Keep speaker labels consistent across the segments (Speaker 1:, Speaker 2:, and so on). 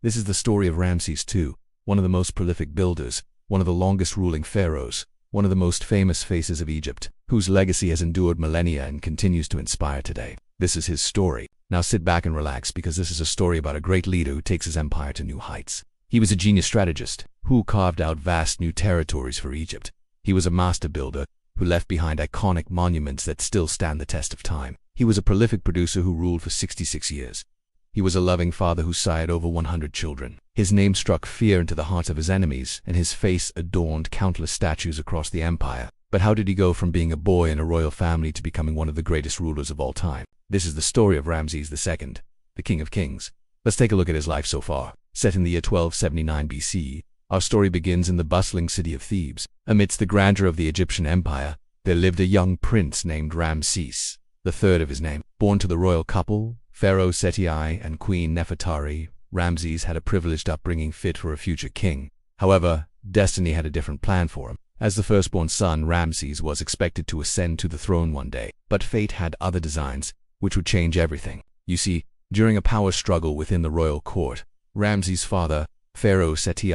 Speaker 1: This is the story of Ramses II, one of the most prolific builders, one of the longest ruling pharaohs, one of the most famous faces of Egypt, whose legacy has endured millennia and continues to inspire today. This is his story. Now sit back and relax, because this is a story about a great leader who takes his empire to new heights. He was a genius strategist who carved out vast new territories for Egypt. He was a master builder who left behind iconic monuments that still stand the test of time. He was a prolific producer who ruled for 66 years. He was a loving father who sired over 100 children. His name struck fear into the hearts of his enemies, and his face adorned countless statues across the empire. But how did he go from being a boy in a royal family to becoming one of the greatest rulers of all time? This is the story of Ramses II, the King of Kings. Let's take a look at his life so far. Set in the year 1279 BC, our story begins in the bustling city of Thebes. Amidst the grandeur of the Egyptian empire, there lived a young prince named Ramses, the third of his name. Born to the royal couple, Pharaoh Seti and Queen Nefertari, Ramses had a privileged upbringing fit for a future king. However, destiny had a different plan for him. As the firstborn son, Ramses was expected to ascend to the throne one day, but fate had other designs, which would change everything. You see, during a power struggle within the royal court, Ramses' father, Pharaoh Seti,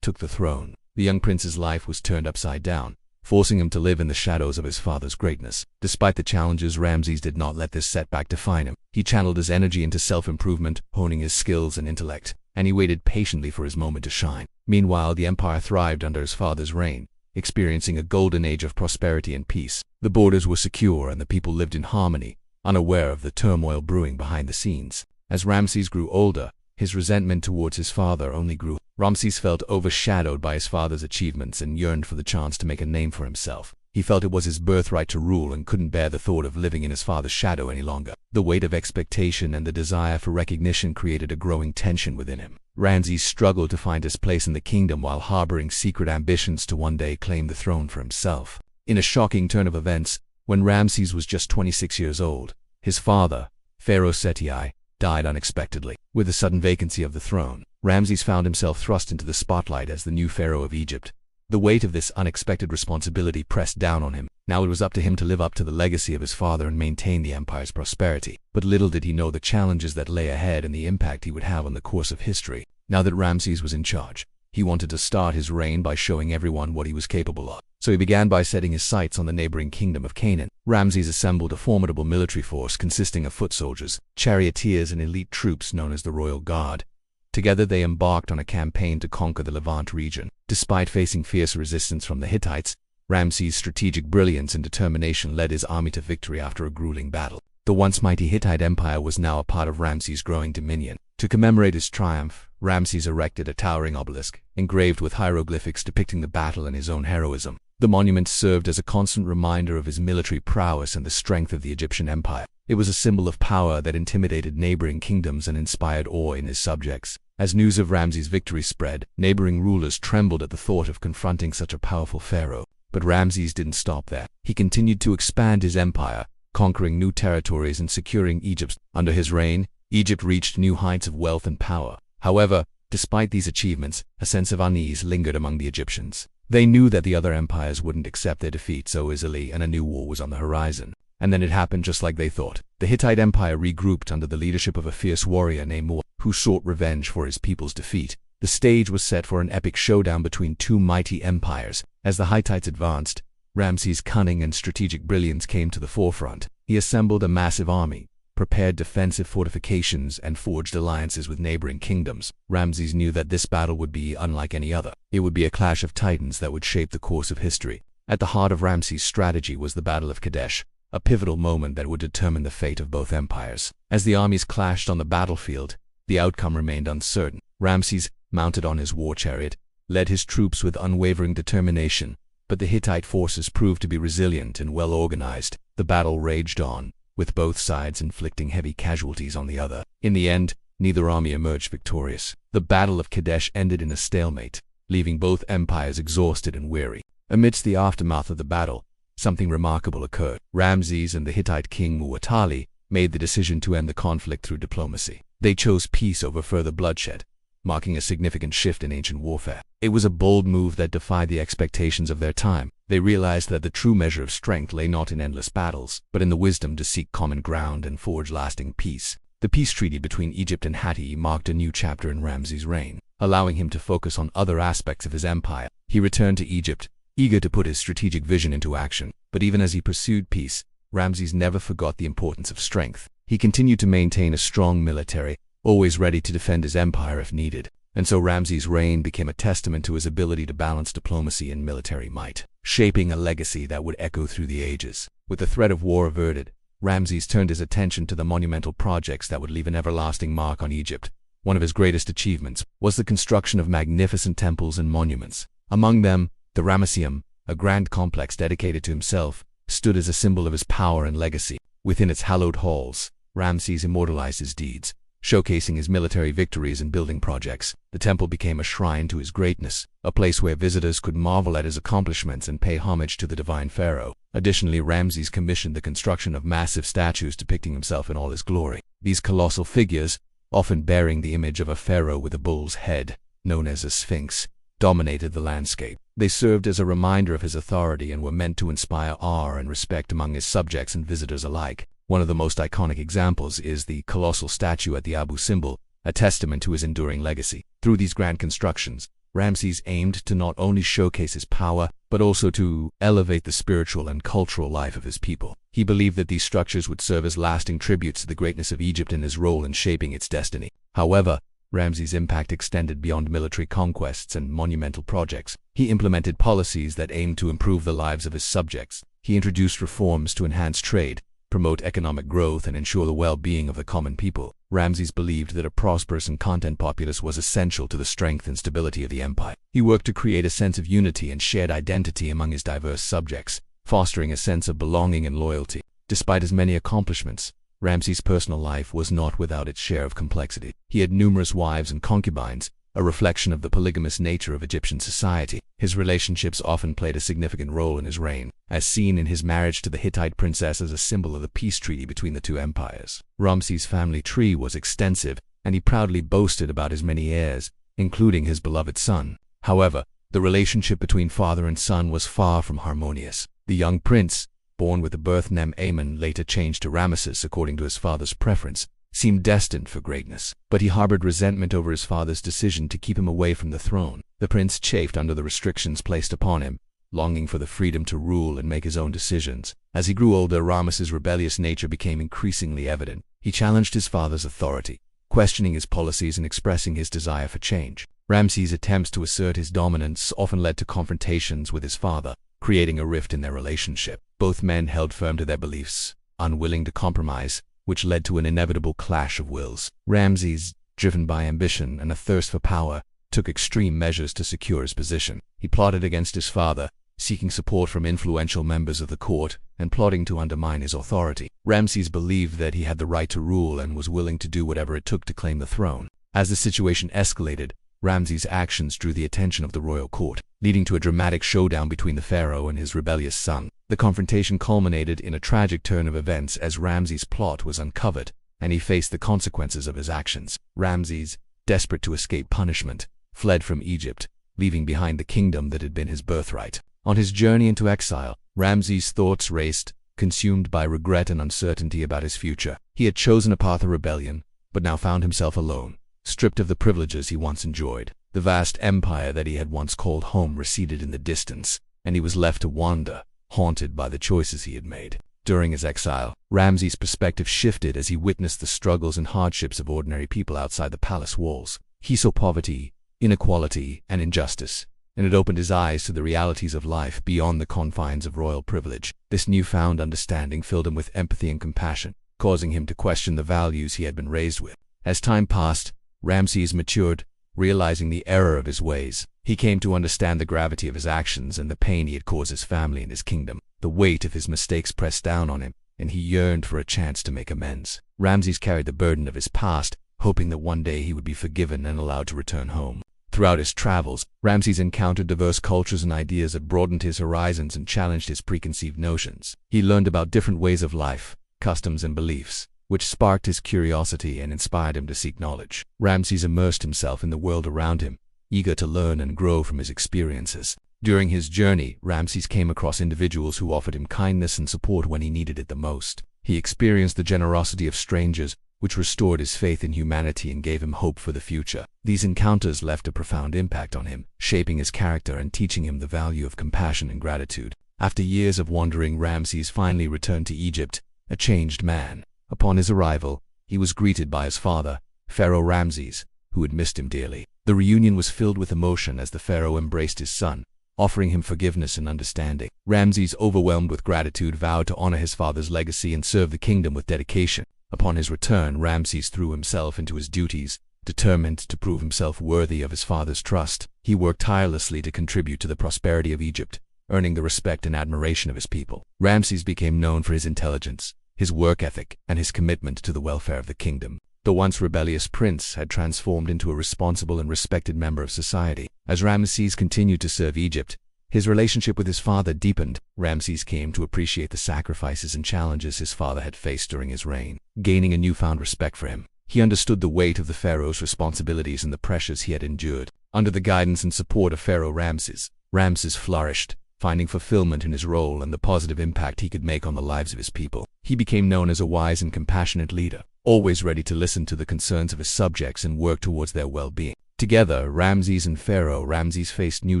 Speaker 1: took the throne. The young prince's life was turned upside down, forcing him to live in the shadows of his father's greatness. Despite the challenges, Ramses did not let this setback define him. He channeled his energy into self-improvement, honing his skills and intellect, and he waited patiently for his moment to shine. Meanwhile, the empire thrived under his father's reign, experiencing a golden age of prosperity and peace. The borders were secure and the people lived in harmony, unaware of the turmoil brewing behind the scenes. As Ramses grew older, his resentment towards his father only grew. Ramses felt overshadowed by his father's achievements and yearned for the chance to make a name for himself. He felt it was his birthright to rule and couldn't bear the thought of living in his father's shadow any longer. The weight of expectation and the desire for recognition created a growing tension within him. Ramses struggled to find his place in the kingdom while harboring secret ambitions to one day claim the throne for himself. In a shocking turn of events, when Ramses was just 26 years old, his father, Pharaoh Seti, died unexpectedly. With the sudden vacancy of the throne, Ramses found himself thrust into the spotlight as the new pharaoh of Egypt. The weight of this unexpected responsibility pressed down on him. Now it was up to him to live up to the legacy of his father and maintain the empire's prosperity. But little did he know the challenges that lay ahead and the impact he would have on the course of history. Now that Ramses was in charge, he wanted to start his reign by showing everyone what he was capable of. So he began by setting his sights on the neighboring kingdom of Canaan. Ramses assembled a formidable military force consisting of foot soldiers, charioteers, and elite troops known as the Royal Guard. Together they embarked on a campaign to conquer the Levant region. Despite facing fierce resistance from the Hittites, Ramses' strategic brilliance and determination led his army to victory after a grueling battle. The once mighty Hittite empire was now a part of Ramses' growing dominion. To commemorate his triumph, Ramses erected a towering obelisk, engraved with hieroglyphics depicting the battle and his own heroism. The monument served as a constant reminder of his military prowess and the strength of the Egyptian empire. It was a symbol of power that intimidated neighboring kingdoms and inspired awe in his subjects. As news of Ramses' victory spread, neighboring rulers trembled at the thought of confronting such a powerful pharaoh. But Ramses didn't stop there. He continued to expand his empire, conquering new territories and securing Egypt. Under his reign, Egypt reached new heights of wealth and power. However, despite these achievements, a sense of unease lingered among the Egyptians. They knew that the other empires wouldn't accept their defeat so easily, and a new war was on the horizon. And then it happened just like they thought. The Hittite Empire regrouped under the leadership of a fierce warrior named Mu, who sought revenge for his people's defeat. The stage was set for an epic showdown between two mighty empires. As the Hittites advanced, Ramses' cunning and strategic brilliance came to the forefront. He assembled a massive army, prepared defensive fortifications, and forged alliances with neighboring kingdoms. Ramses knew that this battle would be unlike any other. It would be a clash of titans that would shape the course of history. At the heart of Ramses' strategy was the Battle of Kadesh, a pivotal moment that would determine the fate of both empires. As the armies clashed on the battlefield, the outcome remained uncertain. Ramses, mounted on his war chariot, led his troops with unwavering determination, but the Hittite forces proved to be resilient and well organized. The battle raged on, with both sides inflicting heavy casualties on the other. In the end, neither army emerged victorious. The Battle of Kadesh ended in a stalemate, leaving both empires exhausted and weary. Amidst the aftermath of the battle, something remarkable occurred. Ramses and the Hittite king Muwatalli made the decision to end the conflict through diplomacy. They chose peace over further bloodshed, marking a significant shift in ancient warfare. It was a bold move that defied the expectations of their time. They realized that the true measure of strength lay not in endless battles, but in the wisdom to seek common ground and forge lasting peace. The peace treaty between Egypt and Hatti marked a new chapter in Ramses' reign, allowing him to focus on other aspects of his empire. He returned to Egypt, eager to put his strategic vision into action. But even as he pursued peace, Ramses never forgot the importance of strength. He continued to maintain a strong military, always ready to defend his empire if needed. And so Ramses' reign became a testament to his ability to balance diplomacy and military might, shaping a legacy that would echo through the ages. With the threat of war averted, Ramses turned his attention to the monumental projects that would leave an everlasting mark on Egypt. One of his greatest achievements was the construction of magnificent temples and monuments. Among them, the Ramesseum, a grand complex dedicated to himself, stood as a symbol of his power and legacy. Within its hallowed halls, Ramses immortalized his deeds, showcasing his military victories and building projects. The temple became a shrine to his greatness, a place where visitors could marvel at his accomplishments and pay homage to the divine pharaoh. Additionally, Ramses commissioned the construction of massive statues depicting himself in all his glory. These colossal figures, often bearing the image of a pharaoh with a bull's head, known as a sphinx, dominated the landscape. They served as a reminder of his authority and were meant to inspire awe and respect among his subjects and visitors alike. One of the most iconic examples is the colossal statue at the Abu Simbel, a testament to his enduring legacy. Through these grand constructions, Ramses aimed to not only showcase his power, but also to elevate the spiritual and cultural life of his people. He believed that these structures would serve as lasting tributes to the greatness of Egypt and his role in shaping its destiny. However, Ramses' impact extended beyond military conquests and monumental projects. He implemented policies that aimed to improve the lives of his subjects. He introduced reforms to enhance trade, promote economic growth, and ensure the well-being of the common people. Ramses believed that a prosperous and content populace was essential to the strength and stability of the empire. He worked to create a sense of unity and shared identity among his diverse subjects, fostering a sense of belonging and loyalty. Despite his many accomplishments, Ramses' personal life was not without its share of complexity. He had numerous wives and concubines, a reflection of the polygamous nature of Egyptian society. His relationships often played a significant role in his reign, as seen in his marriage to the Hittite princess as a symbol of the peace treaty between the two empires. Ramses' family tree was extensive, and he proudly boasted about his many heirs, including his beloved son. However, the relationship between father and son was far from harmonious. The young prince, born with the birth name Amun, later changed to Ramesses according to his father's preference, seemed destined for greatness. But he harbored resentment over his father's decision to keep him away from the throne. The prince chafed under the restrictions placed upon him, longing for the freedom to rule and make his own decisions. As he grew older, Ramesses' rebellious nature became increasingly evident. He challenged his father's authority, questioning his policies and expressing his desire for change. Ramses' attempts to assert his dominance often led to confrontations with his father, creating a rift in their relationship. Both men held firm to their beliefs, unwilling to compromise, which led to an inevitable clash of wills. Ramses, driven by ambition and a thirst for power, took extreme measures to secure his position. He plotted against his father, seeking support from influential members of the court and plotting to undermine his authority. Ramses believed that he had the right to rule and was willing to do whatever it took to claim the throne. As the situation escalated, Ramses' actions drew the attention of the royal court, leading to a dramatic showdown between the pharaoh and his rebellious son. The confrontation culminated in a tragic turn of events as Ramses' plot was uncovered, and he faced the consequences of his actions. Ramses, desperate to escape punishment, fled from Egypt, leaving behind the kingdom that had been his birthright. On his journey into exile, Ramses' thoughts raced, consumed by regret and uncertainty about his future. He had chosen a path of rebellion, but now found himself alone, stripped of the privileges he once enjoyed. The vast empire that he had once called home receded in the distance, and he was left to wander, haunted by the choices he had made. During his exile, Ramses' perspective shifted as he witnessed the struggles and hardships of ordinary people outside the palace walls. He saw poverty, inequality, and injustice, and it opened his eyes to the realities of life beyond the confines of royal privilege. This newfound understanding filled him with empathy and compassion, causing him to question the values he had been raised with. As time passed, Ramses matured, realizing the error of his ways. He came to understand the gravity of his actions and the pain he had caused his family and his kingdom. The weight of his mistakes pressed down on him, and he yearned for a chance to make amends. Ramses carried the burden of his past, hoping that one day he would be forgiven and allowed to return home. Throughout his travels, Ramses encountered diverse cultures and ideas that broadened his horizons and challenged his preconceived notions. He learned about different ways of life, customs, and beliefs, which sparked his curiosity and inspired him to seek knowledge. Ramses immersed himself in the world around him, eager to learn and grow from his experiences. During his journey, Ramses came across individuals who offered him kindness and support when he needed it the most. He experienced the generosity of strangers, which restored his faith in humanity and gave him hope for the future. These encounters left a profound impact on him, shaping his character and teaching him the value of compassion and gratitude. After years of wandering, Ramses finally returned to Egypt, a changed man. Upon his arrival, he was greeted by his father, Pharaoh Ramses, who had missed him dearly. The reunion was filled with emotion as the pharaoh embraced his son, offering him forgiveness and understanding. Ramses, overwhelmed with gratitude, vowed to honor his father's legacy and serve the kingdom with dedication. Upon his return, Ramses threw himself into his duties, determined to prove himself worthy of his father's trust. He worked tirelessly to contribute to the prosperity of Egypt, earning the respect and admiration of his people. Ramses became known for his intelligence, his work ethic, and his commitment to the welfare of the kingdom. The once rebellious prince had transformed into a responsible and respected member of society. As Ramses continued to serve Egypt, his relationship with his father deepened. Ramses came to appreciate the sacrifices and challenges his father had faced during his reign, gaining a newfound respect for him. He understood the weight of the pharaoh's responsibilities and the pressures he had endured. Under the guidance and support of Pharaoh Ramses, Ramses flourished, finding fulfillment in his role and the positive impact he could make on the lives of his people. He became known as a wise and compassionate leader, always ready to listen to the concerns of his subjects and work towards their well-being. Together, Ramses and Pharaoh Ramses faced new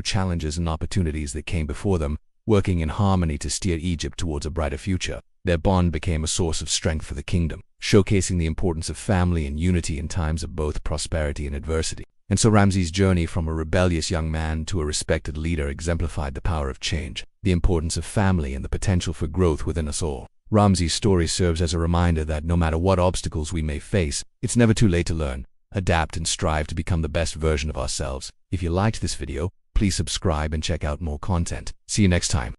Speaker 1: challenges and opportunities that came before them, working in harmony to steer Egypt towards a brighter future. Their bond became a source of strength for the kingdom, showcasing the importance of family and unity in times of both prosperity and adversity. And so Ramses' journey from a rebellious young man to a respected leader exemplified the power of change, the importance of family, and the potential for growth within us all. Ramses' story serves as a reminder that no matter what obstacles we may face, it's never too late to learn, adapt, and strive to become the best version of ourselves. If you liked this video, please subscribe and check out more content. See you next time.